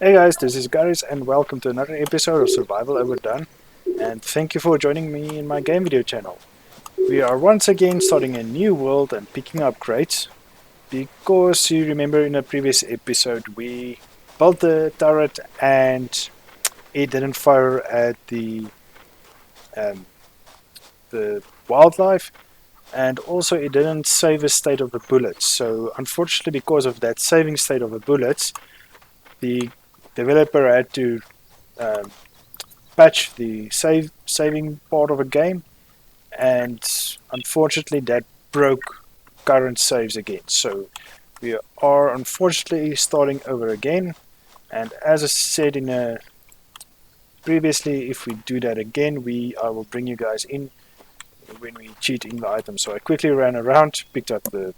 Hey guys, this is Garies and welcome to another episode of Survival Overdone, and thank you for joining me in my game video channel. We are once again starting a new world and picking up crates, because you remember in a previous episode we built the turret and it didn't fire at um, the wildlife, and also it didn't save the state of the bullets. So unfortunately, because of that saving state of the bullets, the developer had to um, patch the saving part of a game, and unfortunately that broke current saves again. So we are unfortunately starting over again. And as I said in a previously, if we do that again, I will bring you guys in when we cheat in the items. So I quickly ran around, picked up the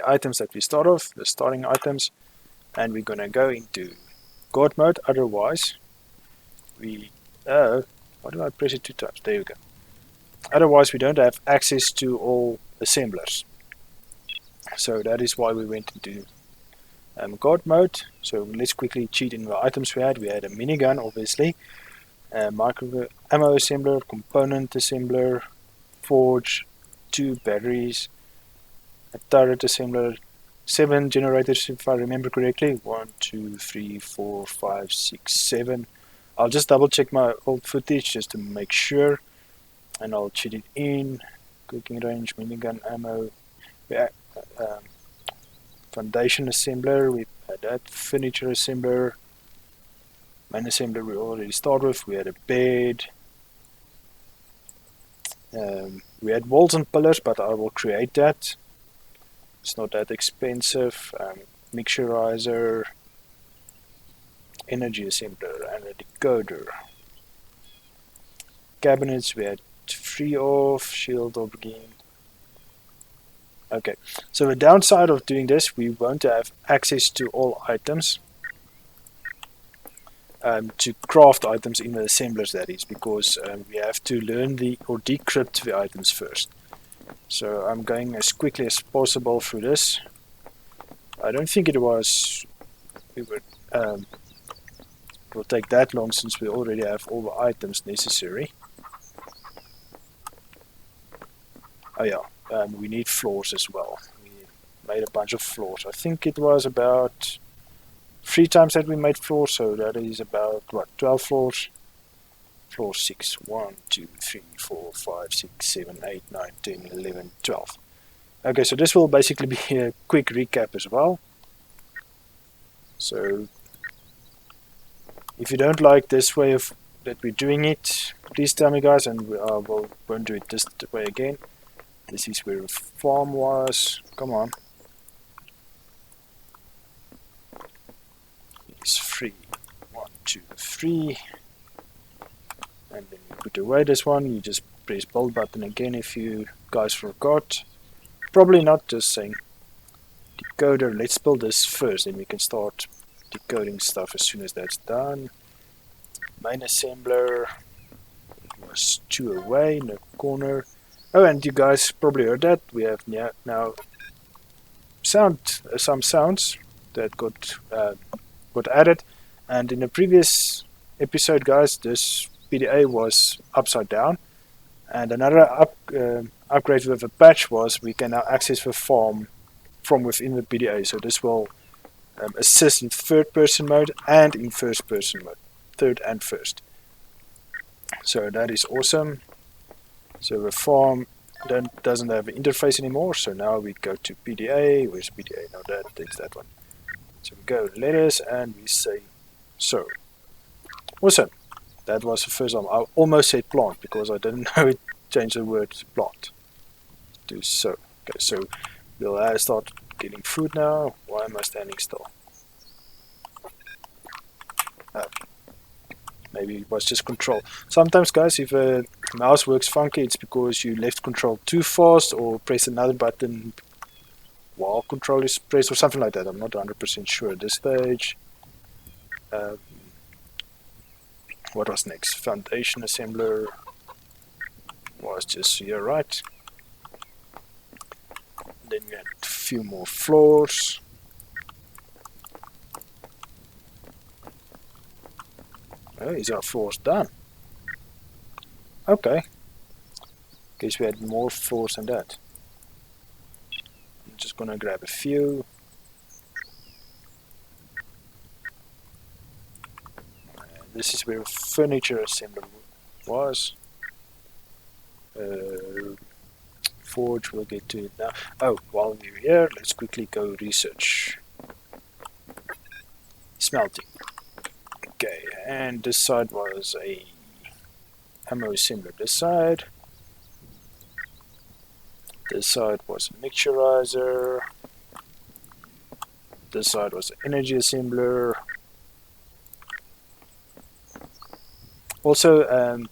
items that we start off, the starting items, and we're gonna go into God mode. Otherwise, we why do I press it 2 times? There you go. Otherwise, we don't have access to all assemblers. So that is why we went into God mode. So let's quickly cheat in the items we had. We had a minigun, obviously, a micro ammo assembler, component assembler, forge, 2 batteries, a turret assembler, 7 generators if I remember correctly. 1, 2, 3, 4, 5, 6, 7. I'll just double check my old footage just to make sure, and I'll cheat it in. Cooking range, minigun ammo, yeah, um, foundation assembler, we had that, furniture assembler, main assembler we already started with, we had a bed, we had walls and pillars, but I will create that, it's not that expensive, mixerizer, energy assembler, and a decoder. Cabinets we had 3 of, shield of gain. Okay, so the downside of doing this, we won't have access to all items, to craft items in the assemblers, that is, because we have to learn or decrypt the items first. So I'm going as quickly as possible through this. I don't think it will take that long since we already have all the items necessary. Oh yeah, we need floors as well. We made a bunch of floors. I think it was about 3 times that we made floors, so that is about, what, 12 floors? Floor 6, 1, 2, 3, 4, 5, 6, 7, 8, 9, 10, 11, 12. Okay, so this will basically be a quick recap as well. So, if you don't like this way of that we're doing it, please tell me, guys, and won't do it this way again. This is where the farm was. Come on. It's 3. 1, 2, 3. And then you put away this one. You just press build button again if you guys forgot. Probably not, just saying. Decoder. Let's build this first, then we can start decoding stuff as soon as that's done. Main assembler. It was 2 away in the corner. Oh, and you guys probably heard that. We have now some sounds that got added. And in the previous episode, guys, this PDA was upside down. And another upgrade with a patch was we can now access the farm from within the PDA. So this will assist in third person mode and in first person mode. Third and first. So that is awesome. So the farm doesn't have an interface anymore. So now we go to PDA. Where's PDA? No, that's that one. So we go letters and we say so. Awesome. That was the first time. I almost said plant because I didn't know it changed the word plant to so. Okay, so we'll start getting food now. Why am I standing still? Maybe it was just control. Sometimes, guys, if a mouse works funky, it's because you left control too fast or press another button while control is pressed or something like that. I'm not 100% sure at this stage. What was next? Foundation assembler was just here, right? Then we had a few more floors. Oh, is our floors done? Okay. Guess we had more floors than that. I'm just gonna grab a few. This is where furniture assembly was. Forge, we'll get to it now. Oh, while we're here, let's quickly go research. Smelting. Okay, and this side was a ammo assembler. This side was a mixturizer. This side was an energy assembler. Also,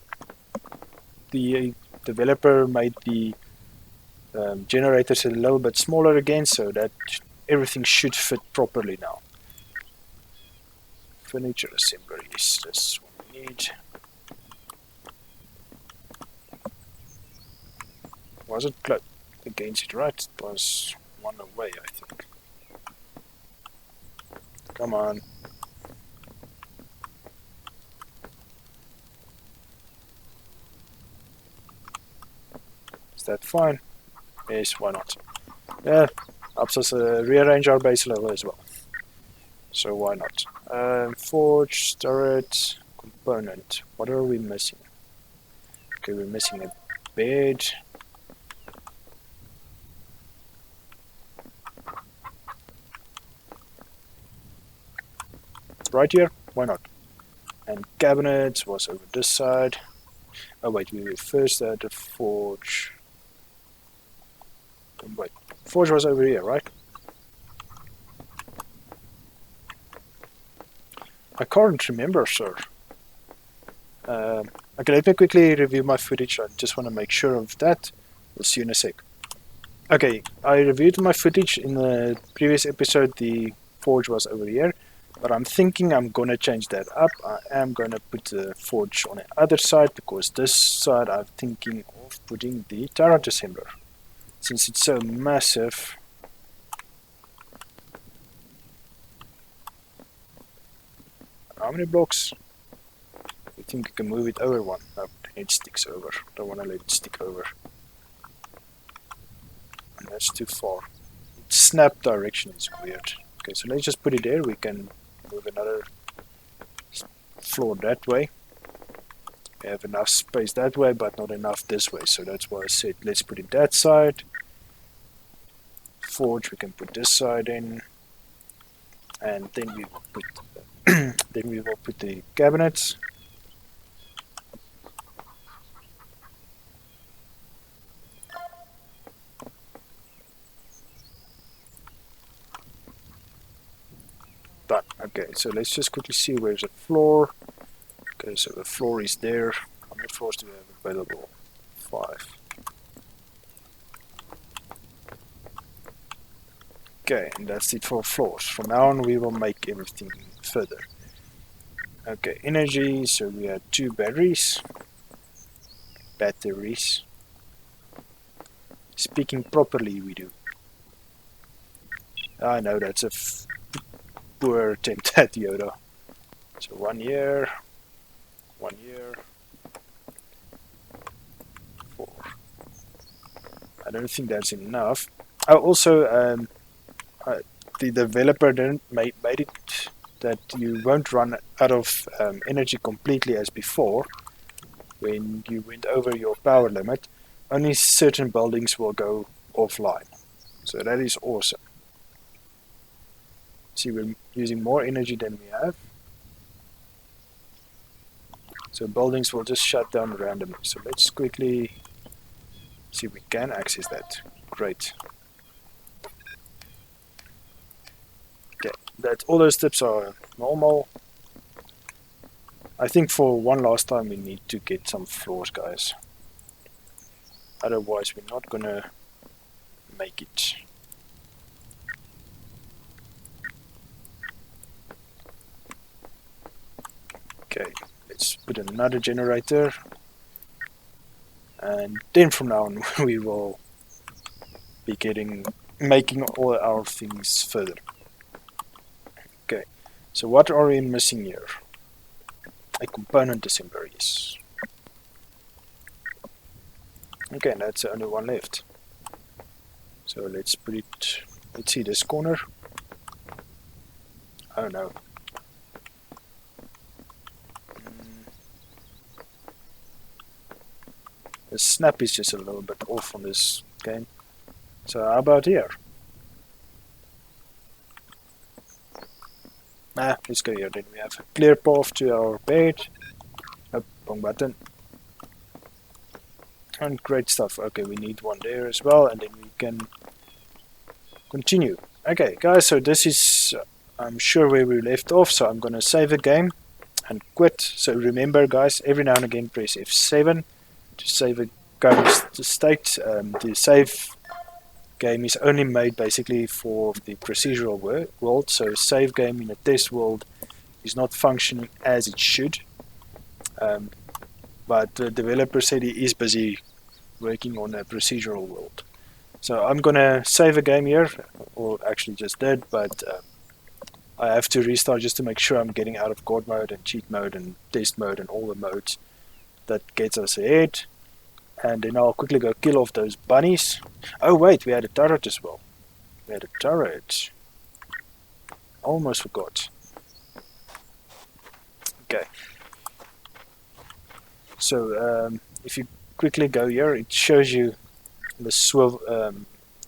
the developer made the generators a little bit smaller again, so that everything should fit properly now. Furniture assembly is this what we need. Was it close against it, right? It was one away, I think. Come on. Is that fine? Yes, why not? Yeah, helps us rearrange our base level as well. So why not? Forge, turret, component. What are we missing? Okay, we're missing a bed. Right here? Why not? And cabinets was over this side. Oh wait, we were first at the forge. Wait, forge was over here, right? I can't remember, sir. Okay, let me quickly review my footage. I just want to make sure of that. We'll see you in a sec. Okay, I reviewed my footage in the previous episode. The forge was over here, but I'm thinking I'm gonna change that up. I am gonna put the forge on the other side because this side I'm thinking of putting the turret assembler. Since it's so massive. How many blocks? I think you can move it over one. No, it sticks over. Don't want to let it stick over. And that's too far. Snap direction is weird. Okay, so let's just put it there. We can move another floor that way. We have enough space that way, but not enough this way. So that's why I said let's put it that side. Forge, we can put this side in. And then we will put the cabinets. Done. Okay, so let's just quickly see where's the floor. Okay, so the floor is there. How many floors do we have available? 5. Okay, and that's it for floors. From now on we will make everything further. Okay, energy, so we have 2 batteries. Speaking properly we do. I know that's a poor attempt at Yoda. So 1 year, 1 year, 4. I don't think that's enough. Oh, also, the developer didn't made it that you won't run out of energy completely as before. When you went over your power limit, only certain buildings will go offline. So that is awesome. See, we're using more energy than we have. So buildings will just shut down randomly. So let's quickly see if we can access that. Great. Okay, that all those tips are normal. I think for one last time we need to get some floors, guys. Otherwise we're not gonna make it. Okay, let's put another generator. And then from now on we will be making all our things further. Okay, so what are we missing here? A component assembler, yes. Okay, that's the only one left. So let's put it, let's see this corner. Oh no. The snap is just a little bit off on this game. So how about here? Let's go here then. We have a clear path to our bed. Oh, wrong button. And great stuff. Okay, we need one there as well, and then we can continue. Okay, guys, so this is, I'm sure, where we left off, so I'm going to save the game and quit. So remember, guys, every now and again press F7 to save a current state. The save game is only made basically for the procedural world, so save game in a test world is not functioning as it should. But the developer said he is busy working on a procedural world. So I'm gonna save a game here, or actually just did, but I have to restart just to make sure I'm getting out of God mode and cheat mode and test mode and all the modes that gets us ahead. And then I'll quickly go kill off those bunnies. Oh wait, we had a turret as well. We had a turret. Almost forgot. Okay. So if you quickly go here, it shows you the swivel.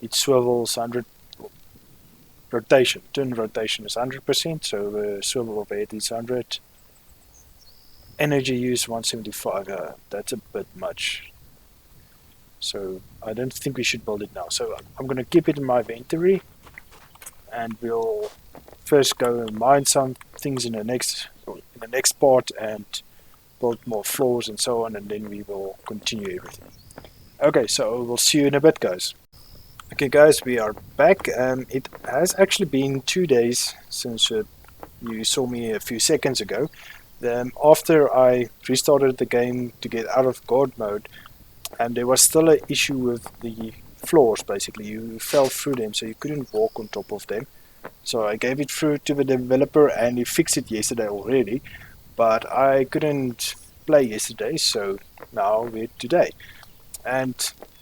It swivels 100 rotation. Turn rotation is 100%. So the swivel of head is 100. Energy use 175. That's a bit much. So I don't think we should build it now. So I'm going to keep it in my inventory, and we'll first go and mine some things in the next part and build more floors and so on, and then we will continue everything. Okay, so we'll see you in a bit, guys. Okay, guys, we are back. It has actually been 2 days since you saw me a few seconds ago. After I restarted the game to get out of God mode, and there was still an issue with the floors. Basically, you fell through them, so you couldn't walk on top of them. So I gave it through to the developer, and he fixed it yesterday already. But I couldn't play yesterday, so now we're today. And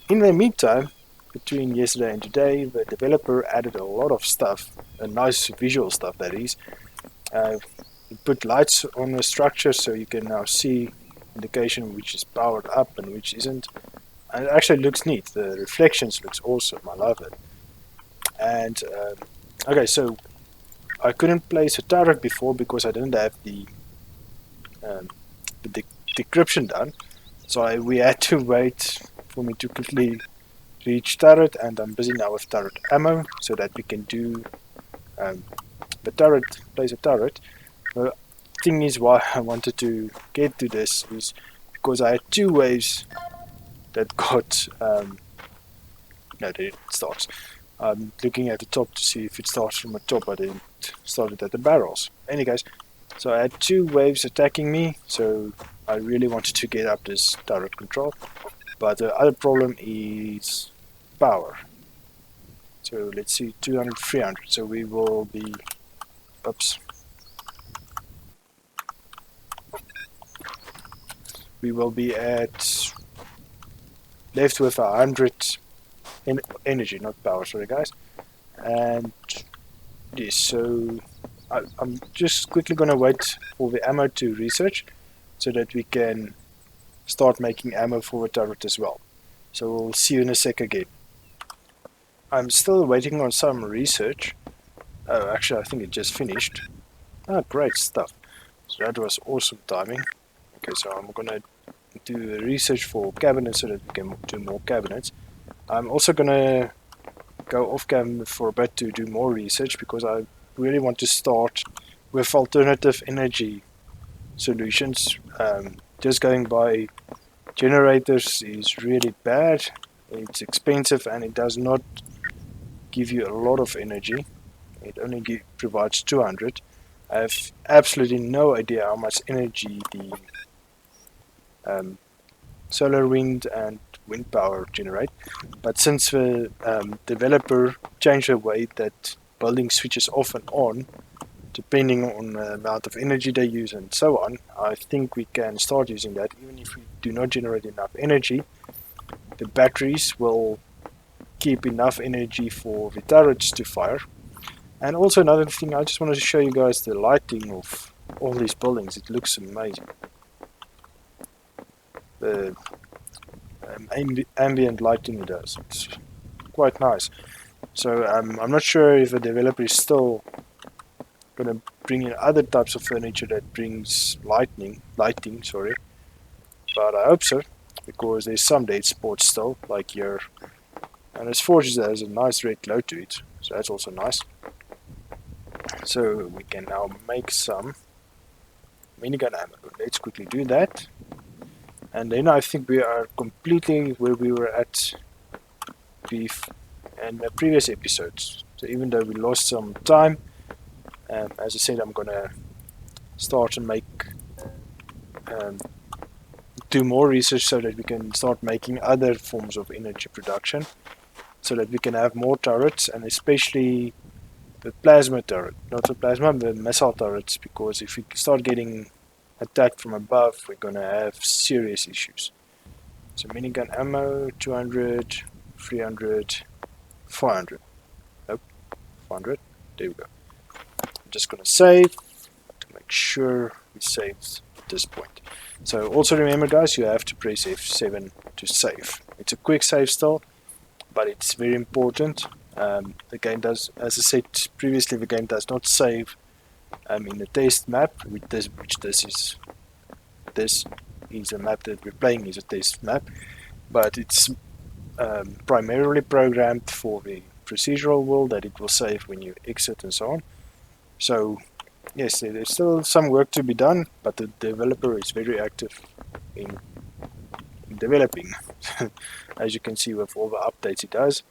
in the meantime, between yesterday and today, the developer added a lot of stuff, a nice visual stuff that is. He put lights on the structure, so you can now see indication which is powered up and which isn't. And it actually looks neat. The reflections looks awesome. I love it. And okay, so I couldn't place a turret before because I didn't have the decryption done. So we had to wait for me to quickly reach turret, and I'm busy now with turret ammo so that we can do the turret, place a turret. The thing is, why I wanted to get to this is because I had 2 waves that got no, it starts. I'm looking at the top to see if it starts from the top. I didn't start it at the barrels. Anyway, guys, so I had 2 waves attacking me, so I really wanted to get up this turret control. But the other problem is power. So let's see, 200, 300. So we will be, oops. We will be at left with 100 energy, not power, sorry guys. And yes, so I'm just quickly gonna wait for the ammo to research so that we can start making ammo for the turret as well. So we'll see you in a sec again. I'm still waiting on some research. Oh, actually I think it just finished. Ah, great stuff. So that was awesome timing. Okay, so I'm gonna do research for cabinets so that we can do more cabinets. I'm also gonna go off cam for a bit to do more research because I really want to start with alternative energy solutions. Just going by generators is really bad. It's expensive and it does not give you a lot of energy. It only provides 200. I have absolutely no idea how much energy the solar wind and wind power generate, but since the developer changed the way that building switches off and on depending on the amount of energy they use and so on. I think we can start using that. Even if we do not generate enough energy, the batteries will keep enough energy for the turrets to fire. And also another thing, I just wanted to show you guys the lighting of all these buildings. It looks amazing. The ambient lighting it does. It's quite nice. So I'm not sure if the developer is still going to bring in other types of furniture that brings lighting, sorry. But I hope so, because there's some dead spots still, like here. And this forge has a nice red glow to it, so that's also nice. So we can now make some minigun ammo. Let's quickly do that. And then I think we are completely where we were at in the previous episodes. So even though we lost some time, as I said, I'm gonna start and do more research so that we can start making other forms of energy production, so that we can have more turrets, and especially the plasma turret, not the plasma, the missile turrets, because if we start getting attacked from above, we're gonna have serious issues. So minigun ammo, 200, 300, 400. Nope, 400. There we go. I'm just gonna save to make sure we saved at this point. So also remember, guys, you have to press F7 to save. It's a quick save still, but it's very important. The game does, as I said previously, the game does not save in the test map, this is a map that we're playing is a test map, but it's primarily programmed for the procedural world that it will save when you exit and so on. So yes, there's still some work to be done, but the developer is very active in developing, as you can see with all the updates it does.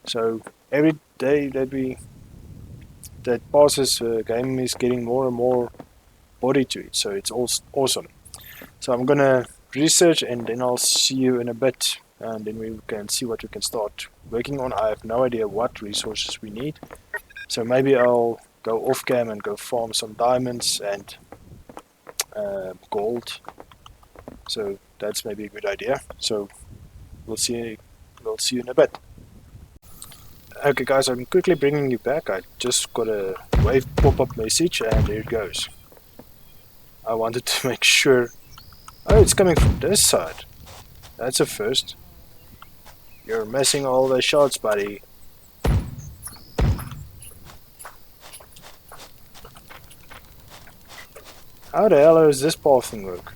So every day that passes, the game is getting more and more body to it, so it's awesome. So I'm gonna research, and then I'll see you in a bit, and then we can see what we can start working on. I have no idea what resources we need, so maybe I'll go off cam and go farm some diamonds and gold. So that's maybe a good idea. So we'll see you in a bit. Okay guys, I'm quickly bringing you back. I just got a wave pop-up message, and there it goes. I wanted to make sure. Oh, it's coming from this side. That's a first. You're missing all the shots, buddy. How the hell does this ball thing work?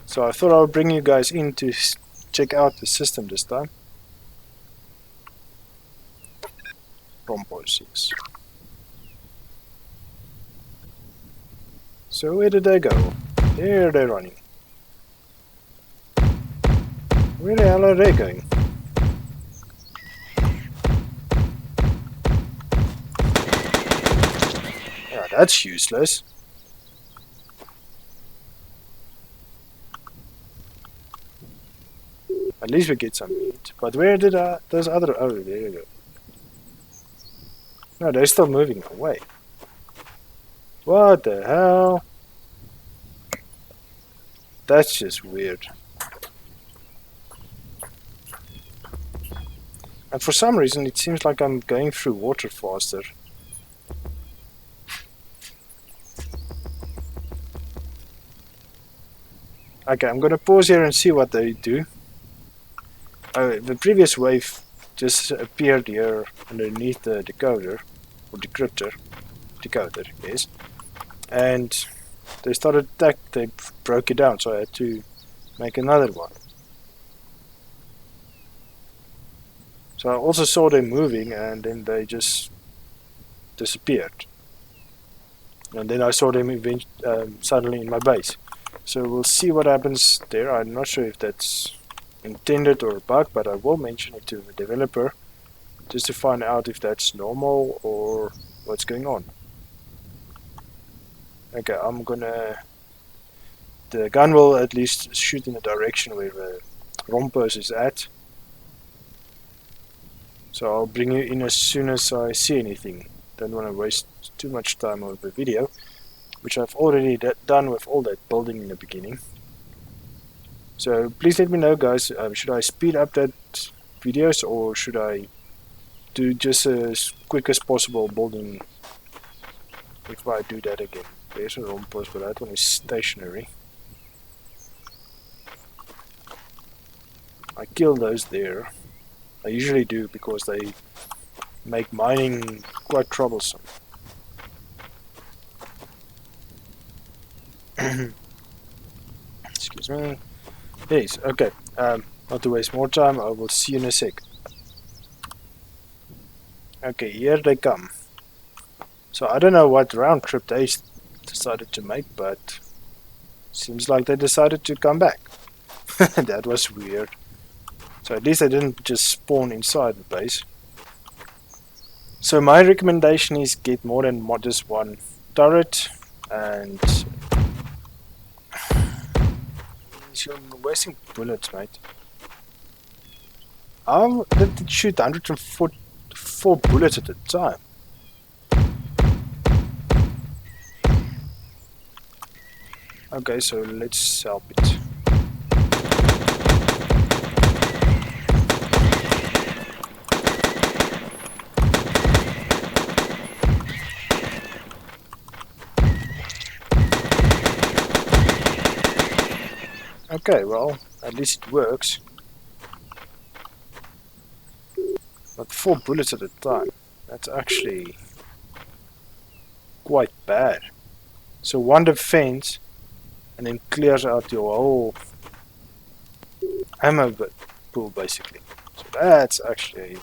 So I thought I would bring you guys in to check out the system this time. Rompos, yes. So where did they go? There they're running. Where the hell are they going? Yeah, that's useless. At least we get some meat. But where did those other... Oh, there you go. No, they're still moving away. What the hell? That's just weird. And for some reason it seems like I'm going through water faster. Okay, I'm gonna pause here and see what they do. The previous wave just appeared here underneath the decoder, or decoder, yes. And they started attack. They broke it down, so I had to make another one. So I also saw them moving, and then they just disappeared. And then I saw them suddenly in my base. So we'll see what happens there. I'm not sure if that's intended or a bug, but I will mention it to the developer just to find out if that's normal or what's going on. Okay, the gun will at least shoot in the direction where the rompers is at. So I'll bring you in as soon as I see anything. Don't want to waste too much time on the video, which I've already done with all that building in the beginning. So please let me know, guys, should I speed up that videos or should I do just as quick as possible building if I do that again? There's a ROM post, but that one is stationary. I kill those there. I usually do because they make mining quite troublesome. Excuse me. Yes, okay. Not to waste more time, I will see you in a sec. Okay, here they come. So I don't know what round trip they decided to make, but seems like they decided to come back. That was weird. So at least they didn't just spawn inside the base. So my recommendation is get more than just one turret, and you're wasting bullets, mate. How did it shoot 144 bullets at a time? Okay, so let's help it. Okay, well, at least it works. But 4 bullets at a time, that's actually quite bad. So one defense and then clears out your whole ammo pool basically. So that's actually...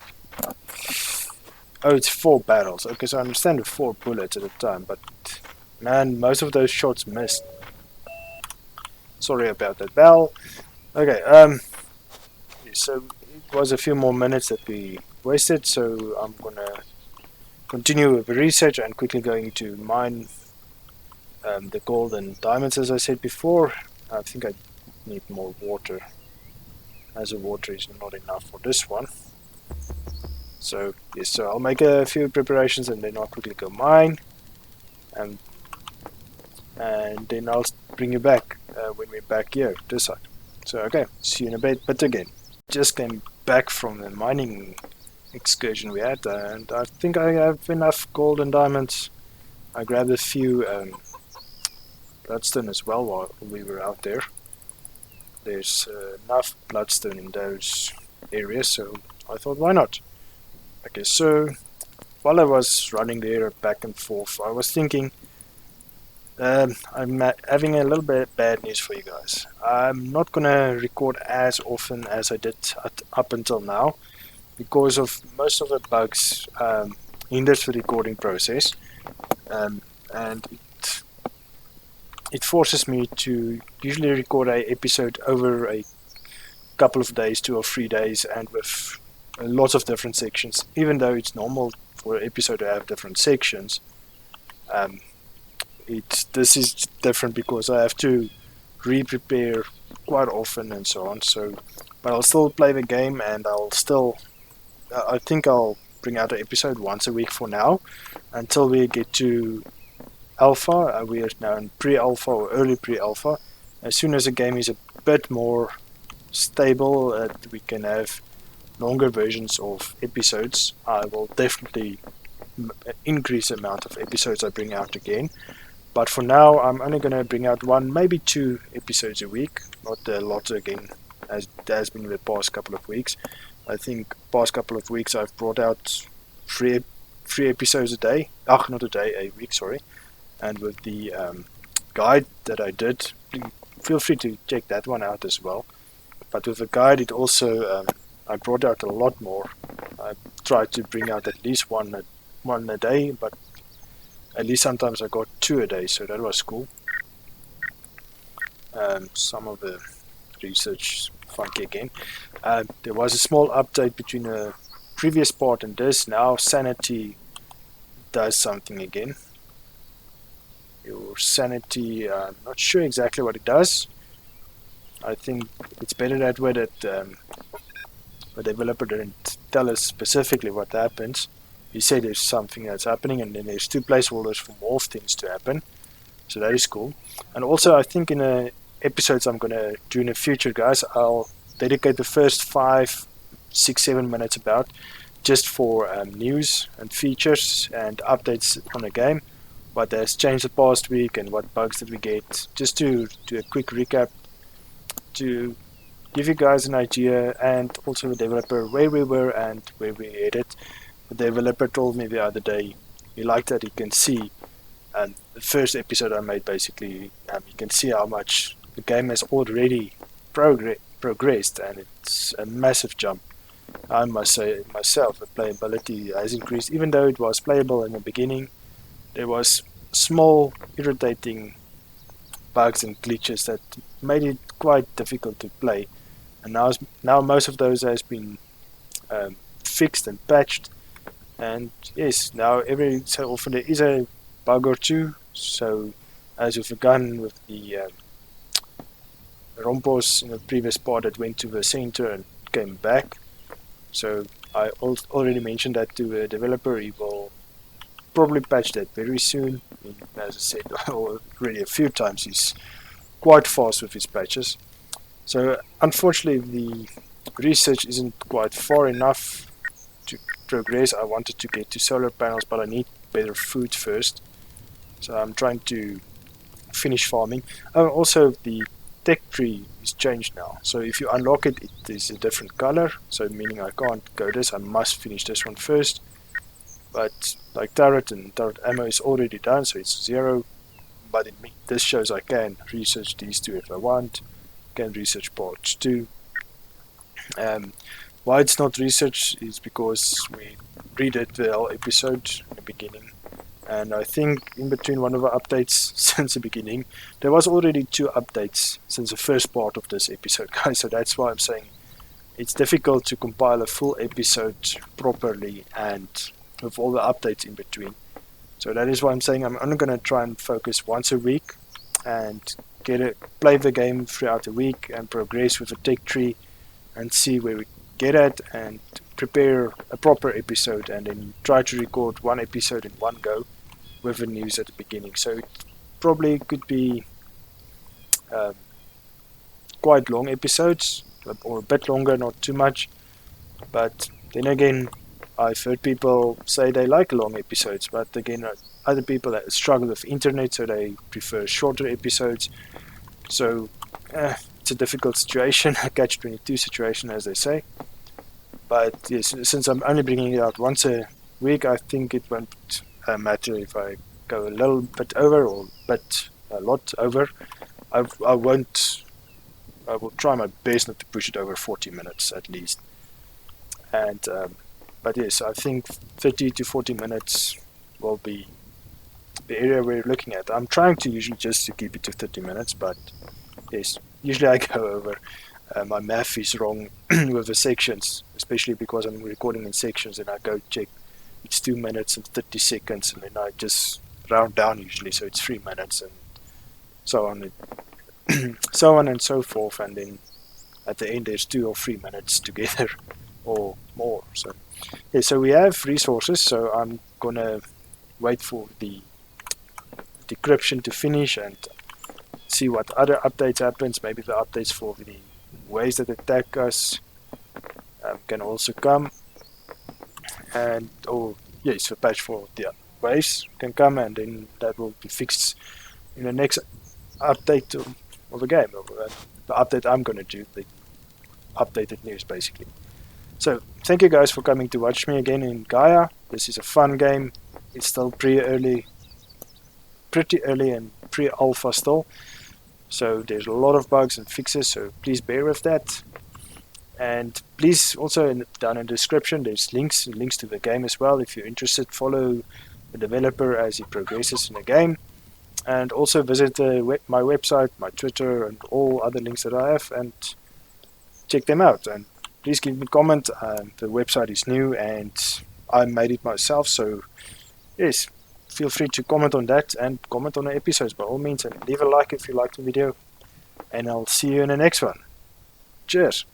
Oh, it's 4 barrels. Okay, so I understand the 4 bullets at a time, but man, most of those shots missed. Sorry about that, Bell. Okay, so it was a few more minutes that we wasted, so I'm gonna continue with the research and quickly going to mine the gold and diamonds as I said before. I think I need more water, as the water is not enough for this one. So yes, so I'll make a few preparations and then I'll quickly go mine, and then I'll bring you back when we're back here this side. So okay, see you in a bit. But again, just came back from the mining excursion we had, and I think I have enough gold and diamonds. I grabbed a few bloodstone as well while we were out there. There's enough bloodstone in those areas, so I thought, why not? Okay, so while I was running there back and forth, I was thinking, I'm having a little bit bad news for you guys. I'm not gonna record as often as I did up until now because of most of the bugs hinders the recording process, and it forces me to usually record a episode over a couple of days, 2 or 3 days, and with lots of different sections. Even though it's normal for an episode to have different sections, this is different because I have to re-prepare quite often and so on. So, but I'll still play the game, and I think I'll bring out an episode once a week for now, until we get to alpha. We are now in pre-alpha or early pre-alpha. As soon as the game is a bit more stable, we can have longer versions of episodes. I will definitely increase the amount of episodes I bring out again. But for now, I'm only going to bring out 1, maybe 2 episodes a week. Not a lot again, as it has been the past couple of weeks. I think past couple of weeks I've brought out 3 episodes a day. Not a day, a week, sorry. And with the guide that I did, feel free to check that one out as well. But with the guide, it also I brought out a lot more. I tried to bring out at least one a day, but at least sometimes I got 2 a day, so that was cool. Some of the research funky again. There was a small update between the previous part and this. Now sanity does something again. Your sanity, I'm not sure exactly what it does. I think it's better that way, that The developer didn't tell us specifically what happens. He said there's something that's happening, and then there's 2 placeholders for more things to happen. So that is cool. And also, I think in the episodes I'm gonna do in the future, guys, I'll dedicate the first 5, 6, 7 minutes about just for news and features and updates on the game. What has changed the past week and what bugs did we get? Just to do a quick recap to give you guys an idea, and also the developer where we were and where we headed. The developer told me the other day he liked that he can see, and the first episode I made basically, you can see how much the game has already progressed, and it's a massive jump. I must say myself, the playability has increased. Even though it was playable in the beginning, there was small irritating bugs and glitches that made it quite difficult to play. And now most of those has been fixed and patched. And yes, now every so often there is a bug or two. So as with the gun with the rompos in the previous part that went to the center and came back. So I already mentioned that to the developer. He will probably patch that very soon. And as I said already a few times, he's quite fast with his patches. So unfortunately the research isn't quite far enough to progress. I wanted to get to solar panels, but I need better food first. So I'm trying to finish farming. Oh, also the tech tree is changed now. So if you unlock it, it is a different color. So meaning I can't go this, I must finish this one first. But like turret and turret ammo is already done, so it's 0. But this shows I can research these 2 if I want. Can research parts 2. Why it's not research is because we redid the whole episode in the beginning, and I think in between one of the updates since the beginning, there was already 2 updates since the first part of this episode, guys. So that's why I'm saying it's difficult to compile a full episode properly and with all the updates in between. So that is why I'm saying I'm only going to try and focus once a week and play the game throughout the week and progress with a tech tree and see where we get at and prepare a proper episode, and then try to record 1 episode in one go with the news at the beginning. So it probably could be quite long episodes, or a bit longer, not too much. But then again, I've heard people say they like long episodes, but again, other people that struggle with internet, so they prefer shorter episodes. So it's a difficult situation, a catch-22 situation, as they say. But yes, since I'm only bringing it out once a week, I think it won't matter if I go a little bit over or a lot over. I won't. I will try my best not to push it over 40 minutes at least. And but yes, I think 30 to 40 minutes will be the area we're looking at. I'm trying to usually just to keep it to 30 minutes, but yes, usually I go over. My math is wrong with the sections, especially because I'm recording in sections, and I go check it's 2 minutes and 30 seconds, and then I just round down usually, so it's 3 minutes and so on, so on and so forth, and then at the end there's 2 or 3 minutes together or more. So yeah, so we have resources, so I'm gonna wait for the decryption to finish and see what other updates happens. Maybe the updates for the waves that attack us can also come, and yes, the patch for the waves can come, and then that will be fixed in the next update of the game, or the update I'm gonna do, the updated news basically. So thank you guys for coming to watch me again in Gaia. This is a fun game. It's still pretty early and pre-alpha still, so there's a lot of bugs and fixes, so please bear with that. And please also down in the description there's links to the game as well. If you're interested, follow the developer as he progresses in the game, and also visit my website, my Twitter, and all other links that I have, and check them out. And please give me a comment. The website is new and I made it myself, so yes, feel free to comment on that and comment on the episodes by all means, and leave a like if you liked the video, and I'll see you in the next one. Cheers.